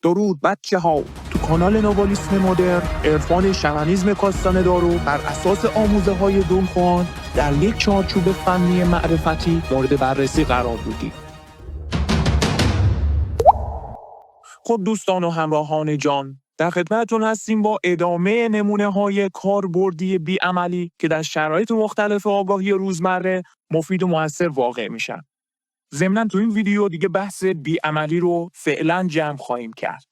درود بچه ها، تو کانال نوالیسم مدرن عرفان شمنیسم کاستان دارو بر اساس آموزه های دونخوان در یک چارچوب فنی معرفتی مورد بررسی قرار دادیم. خب دوستان و همراهان جان، در خدمتتون هستیم با ادامه نمونه های کاربردی بی‌عملی که در شرایط مختلف آگاهی روزمره مفید و مؤثر واقع میشن. ضمناً تو این ویدیو دیگه بحث بی‌عملی رو فعلا جمع خواهیم کرد.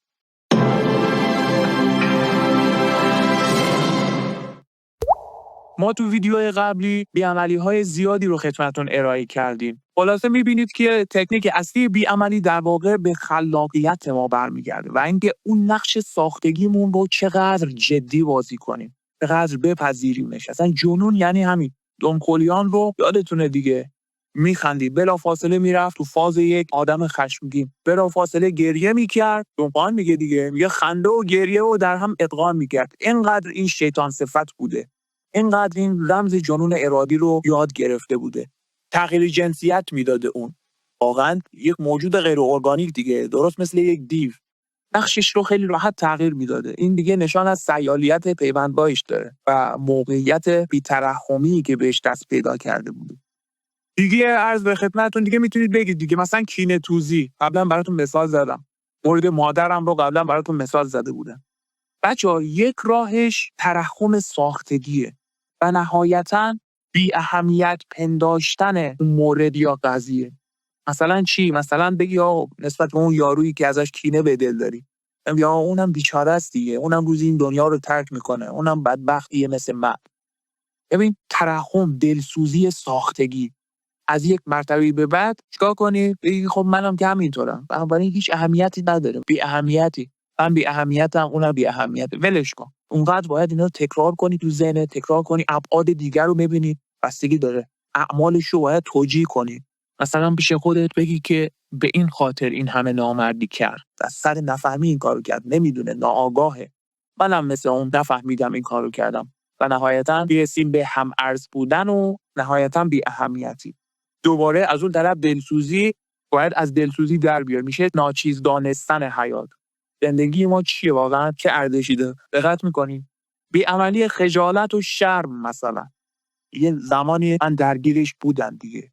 ما تو ویدیوهای قبلی بی‌عملی‌های زیادی رو خدمتتون ارائه کردیم. خلاصه می‌بینید که تکنیک اصلی بی‌عملی در واقع به خلاقیت ما برمیگرده و اینکه اون نقش ساختگیمون رو چقدر جدی بازی کنیم، چقدر بپذیریمش. اصلا جنون یعنی همین. دونکولیان رو یادتونه دیگه، میخندید، بلافاصله میرفت تو فاز یک آدم خشمگین، بلافاصله گریه میکرد. دونکولیان میگه دیگه، میگه خنده و گریه و در هم ادغام میکرد. اینقدر این شیطان صفت بوده، اینقدر این رمز جنون ارادی رو یاد گرفته بوده. تغییر جنسیت میداده اون. واقعا یک موجود غیر ارگانیک دیگه، درست مثل یک دیو. نقشش رو خیلی راحت تغییر میداده. این دیگه نشان از سیالیت پیوندبایش داره و موقعیت بی‌ترحمی که بهش دست پیدا کرده بوده. دیگه عرض به خدمتتون دیگه میتونید بگید دیگه، مثلا کینه‌توزی قبلا براتون مثال زدم. مورد مادرم رو قبلا براتون مثال زده بودم. بچه‌ها یک راهش ترحم ساختگیه و نهایتاً بی اهمیت پنداشتن اون مورد یا قضیه. مثلا چی؟ مثلا بگی آقا نسبت به اون یارویی که ازش کینه به دل داری، یا اونم بیچاره است دیگه، اونم روزی این دنیا رو ترک میکنه، اونم بدبختیه مثل من. ببین، ترحم، دلسوزی، ساختگی. از یک مرتبه به بعد چیکار کنی؟ بگی خب منم که همینطورم، بنابراین هیچ اهمیتی نداره، بی اهمیتی. من بی اهمیتم، اونم بی اهمیته، ولش کن. اونقدر باید اینا رو تکرار کنی تو ذهنت، تکرار کنی، ابعاد دیگر رو ببینی. بستگی داره، اعمالش رو باید توجیه کنی. مثلا پیش خودت بگی که به این خاطر این همه نامردی کرد، از سر نفهمی این کارو کرد، نمیدونه، ناآگاهه. منم مثل اون نفهمیدم این کارو کردم و نهایتاً میرسیم به هم ارز بودن و نهایتاً بی اهمیتی. دوباره از اون طرف دلسوزی، باید از دلسوزی در بیاد، میشه ناچیز دانستن حیات. زندگی ما چیه واقعا؟ چه ارزشی داره؟ دقت میکنیم؟ بی‌عملی، خجالت و شرم. مثلا یه زمانی من درگیرش بودم دیگه.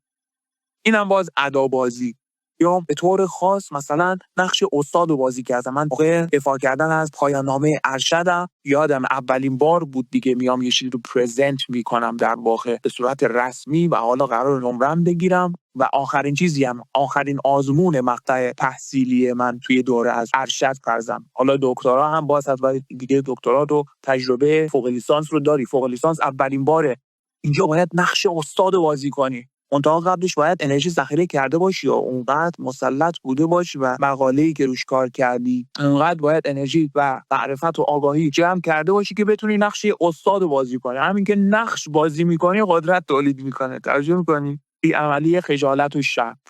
اینم باز ادابازی، یا به طور خاص مثلا نقش استاد رو بازی کردم. من موقع دفاع کردن از پایان نامه ارشدم، یادم اولین بار بود دیگه میام یه چیزی رو پرزنت میکنم در واقع به صورت رسمی و حالا قرار نمرم بگیرم و آخرین چیزی هم، آخرین آزمون مقطع تحصیلی من توی دوره از ارشد فرضم. حالا دکترا هم باز از دیگه، دکترا تو تجربه فوق لیسانس رو داری، فوق لیسانس اولین باره. اینجا باید نقش استاد رو بازی کنی. منتها قبلش باید انرژی ذخیره کرده باشی یا اونقدر مسلط بوده باشی و مقاله‌ای که روش کار کردی اونقدر باید انرژی و معرفت و آگاهی جمع کرده باشی که بتونی نقش استاد بازی کنی. همین که نقش بازی میکنی قدرت تولید میکنه. توجه میکنی؟ بی‌عملی، خجالت و شرم.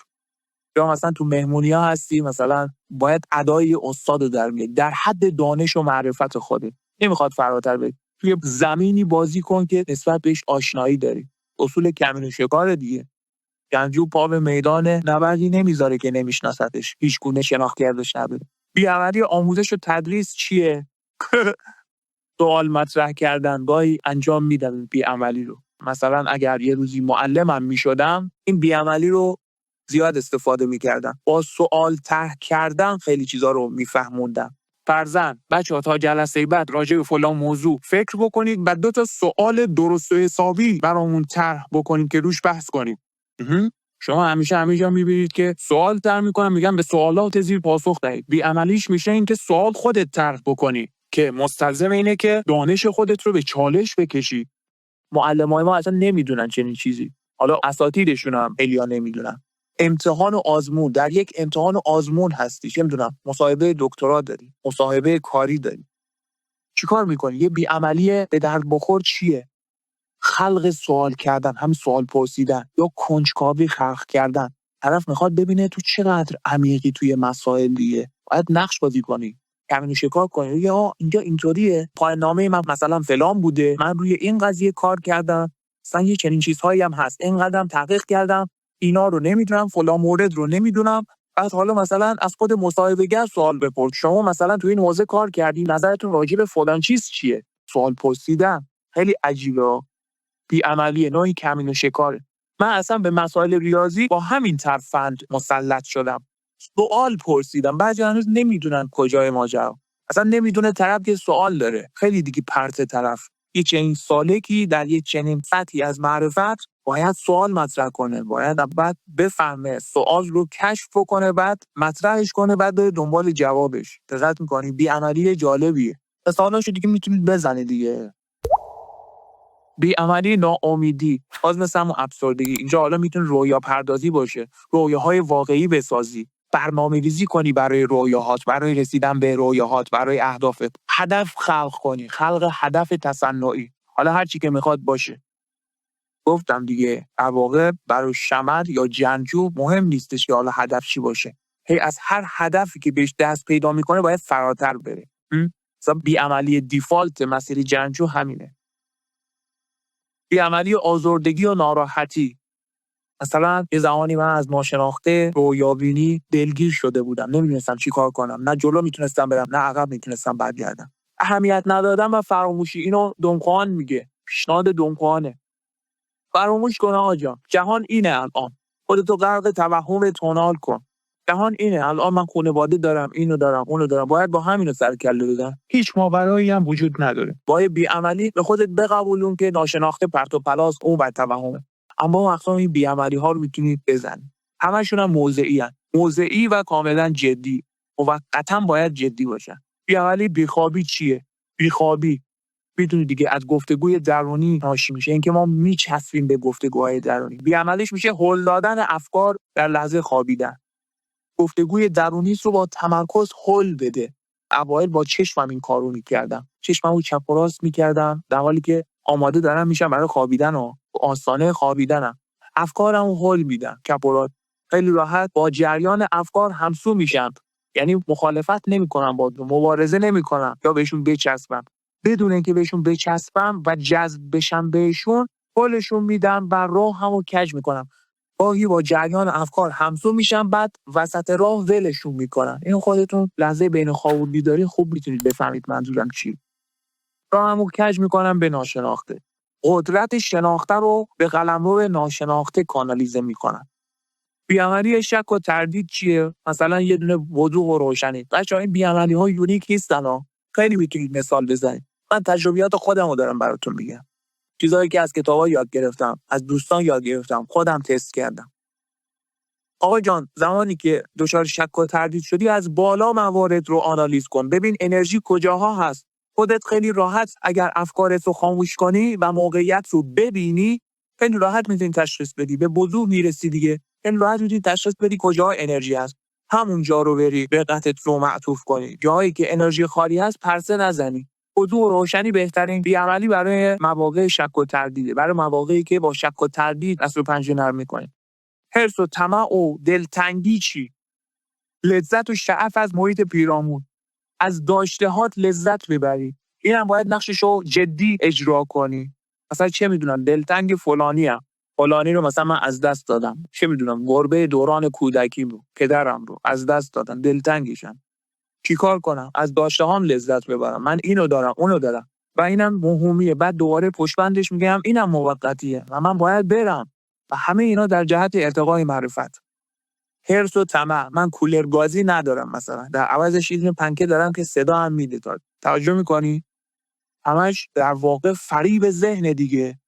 یا مثلا تو مهمونی‌ها هستی، مثلا باید ادای استاد رو در میاری در حد دانش و معرفت خودت، نمیخواد فراتر بری. توی زمینی بازی کن که نسبت بهش آشنایی داری. اصول کمین و شکار دیگه. گنجو پا به میدان نبردی نمیذاره که نمیشناستش، هیچ گونه شناخت کردش نداره. بی‌عملی آموزش و تدریس چیه؟ سوال مطرح کردن. گاهی انجام میدم بی‌عملی رو. مثلا اگر یه روزی معلمم میشدم، این بی‌عملی رو زیاد استفاده میکردم. با سوال طرح کردن خیلی چیزا رو میفهموندم. فرضاً بچه‌ها تا جلسه بعد راجع به فلان موضوع فکر بکنید و 2 تا سوال درست و حسابی برامون طرح بکنید که روش بحث کنید. شما همیشه میبینید که سوال طرح میکنن، میگن به سوالات زیر پاسخ دهید. بی‌عملیش میشه این که سوال خودت طرح بکنی که مستلزم اینه که دانش خودت رو به چالش بکشی. معلمای ما اصلا نمیدونن چنین چیزی. حالا اساتیدشون هم خیلی‌ها نمیدونن. امتحان و آزمون، در یک امتحان و آزمون هستی، چه میدونم مصاحبه دکترا داری، مصاحبه کاری داری، چیکار میکنی؟ یه بی‌عملی به درد بخور چیه؟ خلق سوال کردن، هم سوال پرسیدن یا کنجکاوی خلق کردن. طرف میخواد ببینه تو چقدر عمیقی توی مسائل دیگه. باید نقش بازی کنی، کمینو شکار کنی. یا اینجا اینطوریه، پایان نامه من مثلا فلان بوده، من روی این قضیه کار کردم، مثلا یه چنین چیزهایی هم هست، اینقدرم تحقیق کردم، اینا رو نمیدونم، فلان مورد رو نمیدونم، بعد حالا مثلا از خود مصاحبه‌گر سوال بپرس، شما مثلا تو این حوزه کار کردی، نظرتون راجع به فلان چیز چیه؟ سوال پرسیدن خیلی عجیبه، بی‌عملیه، نوعی کمین و شکاره. من اصلا به مسائل ریاضی با همین ترفند مسلط شدم. سوال پرسیدم، بعضی هنوز نمیدونن کجای ماجرا، اصلا نمیدونه طرف که سوال داره، خیلی دیگه پرت طرف. یه چنین سالکی در یه چنین سطحی از معرفت باید سوال مطرح کنه، باید بعد بفهمه، سوال رو کشف کنه، بعد مطرحش کنه، بعد بره دنبال جوابش. دقت می‌کنی؟ بی‌عملی جالبیه. مثالاشو دیگه میتونید بزنید دیگه. بی‌عملی، ناامیدی، باز مثل همون افسردگی. اینجا حالا میتونه رویا پردازی باشه، رویاهای واقعی بسازی، برنامه‌ریزی کنی برای رویاهات، برای رسیدن به رویاهات، برای اهدافت، هدف خلق کنی، خلق هدف تصنعی، حالا هر چی که میخواد باشه. گفتم دیگه، در واقع برای شمر یا جنگجو مهم نیستش که حالا هدف چی باشه، هی از هر هدفی که بهش دست پیدا میکنه باید فراتر بره. مثلا بی‌عملی دیفالت مسیر جنگجو همینه. بی‌عملی آزردگی و ناراحتی. مثلا یه زمانی من از ناشناخته رویابینی دلگیر شده بودم، نمیدونستم چی کار کنم، نه جلو میتونستم برم نه عقب میتونستم برگردم. اهمیت ندادم و فراموشی، اینو دونخوان میگه، پیشنهاد دونخوانه. فراموش کن آقا جان، جهان اینه الان، خودتو غرق توهم تونال کن. جهان اینه الان، من خانواده دارم، اینو دارم، اونو دارم، باید با همینو سر کله بدم. هیچ ماورایی هم وجود نداره. با یه بی‌عملی به خودت بقبولون که ناشناخته پرت و پلاس، اون بر توهمه. اما وقتا این بی‌عملی ها رو میتونید بزنید. همشون هم موضعی هستند. موضعی و کاملا جدی. موقتا باید جدی باشن. بی‌عملی بیخوابی چیه؟ بیخوابی میدونی دیگه، از گفتگوی درونی ناشی میشه، اینکه ما میچسبیم به گفتگوهای درونی. بی‌عملیش میشه هل دادن افکار در لحظه خوابیدن. گفتگوی درونی رو با تمرکز هل بده. اوایل با چشمم این کارو میکردم، چشممو چپ و راست میکردم در حالی که آماده دارم میشم برای خوابیدن و آستانه خوابیدنم، افکارمو هل میدم چپ و راست، خیلی راحت با جریان افکار همسو میشم. یعنی مخالفت نمیکنم، با مبارزه نمیکنم یا بهشون بچسبم، بدون اینکه بهشون بچسبم و جذب بشم بهشون، هلشون میدم و راهمو کج میکنم. گاهی با جریان افکار همسو میشم، بعد وسط راه ولشون میکنم. اینو خودتون لحظه بین خواب و بیداری خوب میتونید بفهمید منظورم چی. راهمو کج میکنم به ناشناخته. قدرت شناخته رو به قلمرو ناشناخته کانالیزه میکنم. بی‌عملی شک و تردید چیه؟ مثلا یه دونه وضوح و روشنی. بچه‌ها این بی‌عملی‌ها یونیک نیستن ها. خیلی میتونید مثال بزنید. من تجربیات خودمو دارم براتون میگم. چیزایی که از کتابا یاد گرفتم، از دوستان یاد گرفتم، خودم تست کردم. آقا جان، زمانی که دچار شک و تردید شدی، از بالا موارد رو آنالیز کن. ببین انرژی کجاها هست. خودت خیلی راحت اگر افکارت رو خاموش کنی و موقعیت رو ببینی، خیلی راحت میتونی تشخیص بدی. به وضوح میرسی دیگه. خیلی راحت میتونی تشخیص بدی کجا انرژی هست. همون جا رو بری دقتت رو معطوف کنی. جایی که انرژی خالی هست پرسه نزنی. وضوح و روشنی بهترین بی‌عملی برای مواقع شک و تردیده. برای مواقعی که با شک و تردید دست و پنجه نرم می‌کنی. حرص و طمع و دلتنگی چی؟ لذت و شعف از محیط پیرامون. از داشتهات لذت ببری. اینم باید نقششو جدی اجرا کنی. مثلا چه میدونم دلتنگ فلانی رو مثلا من از دست دادم. چه میدونم گربه دوران کودکیم رو، پدرم رو از دست دادم، دلتنگشم. چیکار کنم؟ از داشتهام لذت ببرم. من اینو دارم، اونو دارم. و اینم موهومیه. بعد دوباره پشتبندش میگم اینم موقتیه و من باید برم. و همه اینا در جهت ارتقای معرفت. حرص و طمع. من کولر گازی ندارم مثلا، در عوضش یه دونه پنکه دارم که صدا هم میده. توجه میکنی؟ همش در واقع فریب ذهن دیگه.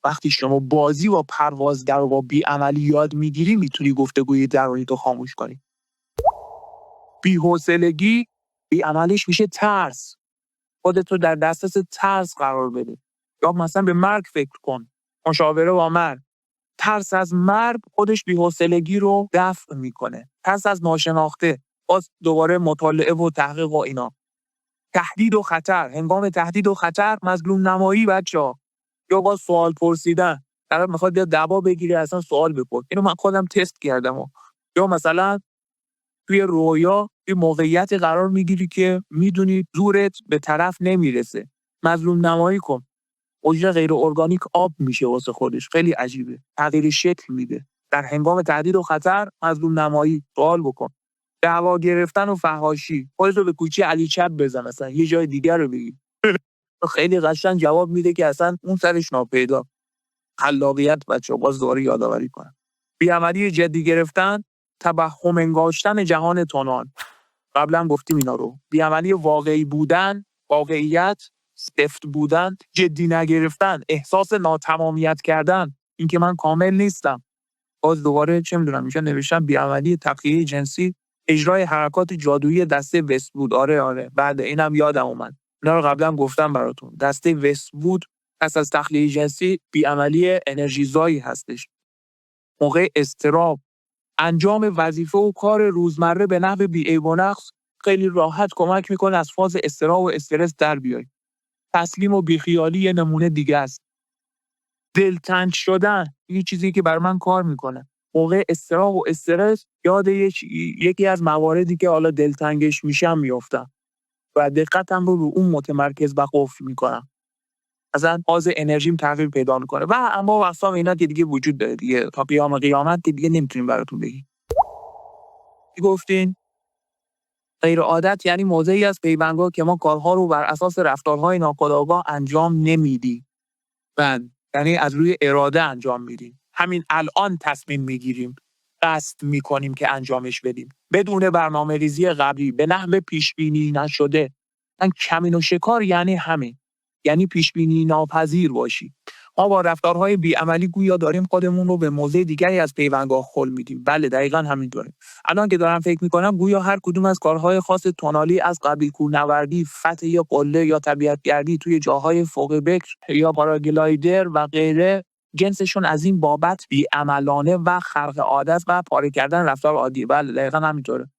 وقتی شما بازی و پروازگر و با بی‌عملی یاد میگیری، میتونی گفتگوی درونی تو خاموش کنی. بی‌حوصلگی، بی‌عملیش میشه ترس. خودتو در دسترس ترس قرار بده. یا مثلا به مرگ فکر کن. مشاوره با مرگ. ترس از مرگ خودش بی‌حوصلگی رو دفع میکنه. ترس از ناشناخته، باز دوباره مطالعه و تحقیق و اینا. تهدید و خطر. هنگام تهدید و خطر مظلوم نمایی بچه‌ها. یا با سوال پرسیدن. طرف میخواد بیاد دعوا بگیره، اصلا سوال بپرس. اینو من خودم تست کردم. یا مثلا توی رویا یه موقعیت قرار میگیری که میدونی زورت به طرف نمیرسه، مظلوم نمایی کن. اجره غیر ارگانیک آب میشه واسه خودش، خیلی عجیبه، تغییر شکل میده. در هنگام تهدید و خطر مظلوم نمایی، سوال بکن. دعوا گرفتن و فحاشی، خودتو به کوچه علی چپ بزن، اصلا یه جای دیگر رو بگی. خیلی قشنگ جواب میده که اصلا اون سرش ناپیدا. خلاقیت بچه‌ها باز دوباره یادآوری کنم. بی‌عملی جدی گرفتن، توهم انگاشتن جهان تونال. قبلا گفتیم اینا رو. بی‌عملی واقعی بودن، واقعیت، سفت بودن، جدی نگرفتن، احساس ناتمامیت کردن، اینکه من کامل نیستم. باز دوباره چه میدونم میشه نوشتم بی‌عملی تقیه جنسی، اجرای حرکات جادویی دسته وست‌وود. آره بعد اینم یادم اومد. اینا رو قبلا گفتم براتون. دسته وست‌وود پس از تخلیه جنسی بی‌عملی انرژیزایی هستش. موقع اضطراب، انجام وظیفه و کار روزمره به نحو بی‌عیب و نقص خیلی راحت کمک میکنه از فاز اضطراب و استرس در بیای. تسلیم و بیخیالی یه نمونه دیگه است. دلتنگ شدن یه چیزی که بر من کار میکنه. موقع اضطراب و استرس یاد یکی از مواردی که حالا دلتنگش میشم میافتم و دقتم رو اون متمرکز و قفل میکنم. اصلا فاز انرژیم تغییر پیدا میکنه و اما واسه اینا که دیگه وجود داره دیگه، تا قیامت که دیگه نمیتونیم براتون بگیم. گفتین غیر عادت یعنی موضعی از پیوندگاه که ما کارها رو بر اساس رفتارهای ناخودآگاه انجام نمیدیم. یعنی از روی اراده انجام میدیم. همین الان تصمیم میگیریم، قصد میکنیم که انجامش بدیم بدون برنامه‌ریزی قبلی، به نحو پیش بینی نشده. کمین و شکار یعنی همین، یعنی پیش بینی ناپذیر باشی. ما با رفتارهای بی‌عملی گویا داریم خودمون رو به موضع دیگری از پیوندگاه خل میدیم. بله دقیقاً همینطوره. الان که دارم فکر میکنم گویا هر کدوم از کارهای خاص تونالی از قبیل کوهنوردی، فتح یا قله یا طبیعت‌گردی توی جاهای فوق بکر یا پاراگلایدر و غیره، جنسشون از این بابت بی‌عملانه و خرق عادت و پاره کردن رفتار عادی. بله دقیقاً همینطوره.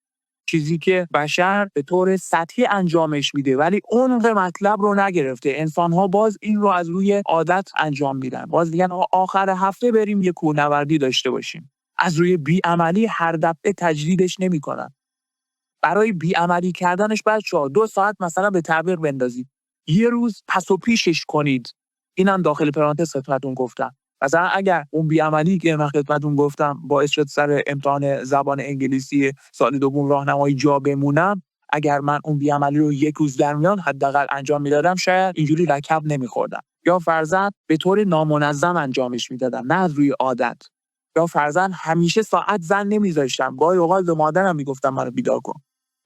چیزی که بشر به طور سطحی انجامش میده ولی عمق مطلب رو نگرفته. انسان‌ها باز این رو از روی عادت انجام میدن. باز میگن آخر هفته بریم یه کوهنوردی داشته باشیم. از روی بی‌عملی هر دفعه تجدیدش نمی‌کنن. برای بی‌عملی کردنش بچه‌ها 2 ساعت مثلا به تعبیر بندازید. یه روز پس و پیشش کنید. اینم داخل پرانتز خدمتتون گفتم. مثلا اگر اون بی‌عملی که من خدمتتون گفتم باعث شد سر امتحان زبان انگلیسی سال دوم راهنمایی جا بمونم، اگر من اون بی‌عملی رو 1 روز در میان حداقل انجام میدادم شاید اینجوری لکب نمی‌خوردم. یا فرضاً به طور نامنظم انجامش میدادم، نه از روی عادت. یا فرضاً همیشه ساعت زن نمیذاشتم، گاهی اوقات به مادرم میگفتم منو بیدار کن.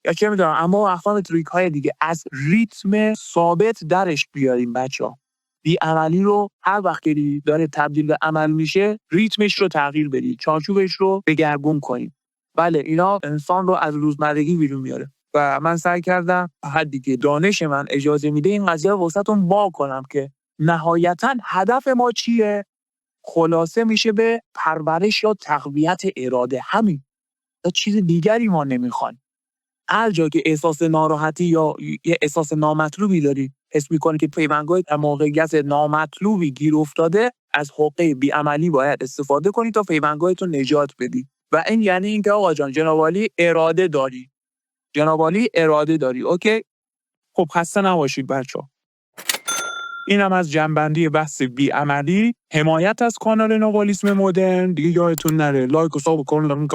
یا چه میدونم، اما اقسام تریک‌های دیگه از ریتم ثابت درش بیاریم بچه‌ها. بی‌عملی رو هر وقت که داره تبدیل به عمل میشه، ریتمش رو تغییر بدید، چارچوبش رو دگرگون کنید. بله اینا انسان رو از روزمرگی بیرون میاره و من سعی کردم حدی که دانش من اجازه میده این قضیه رو واسهتون وا کنم که نهایتاً هدف ما چیه؟ خلاصه میشه به پرورش یا تقویت اراده. همین. چیز دیگری ما نمیخوایم. هر جا که احساس ناراحتی یا یه احساس نامطلوبی داری، حس می‌کنی که پیوندگاهت در موقعیت نامطلوبی گیر افتاده، از حقه بی‌عملی باید استفاده کنی تا پیوندگاهت رو نجات بدی. و این یعنی اینکه آقا جان جناب عالی اراده داری. جناب عالی اراده داری. اوکی؟ خب خسته نباشید بچه‌ها. اینم از جنبندی بحث بی‌عملی. حمایت از کانال نوالیسم مدرن. دیگه یادتون نره لایک و ساب کن.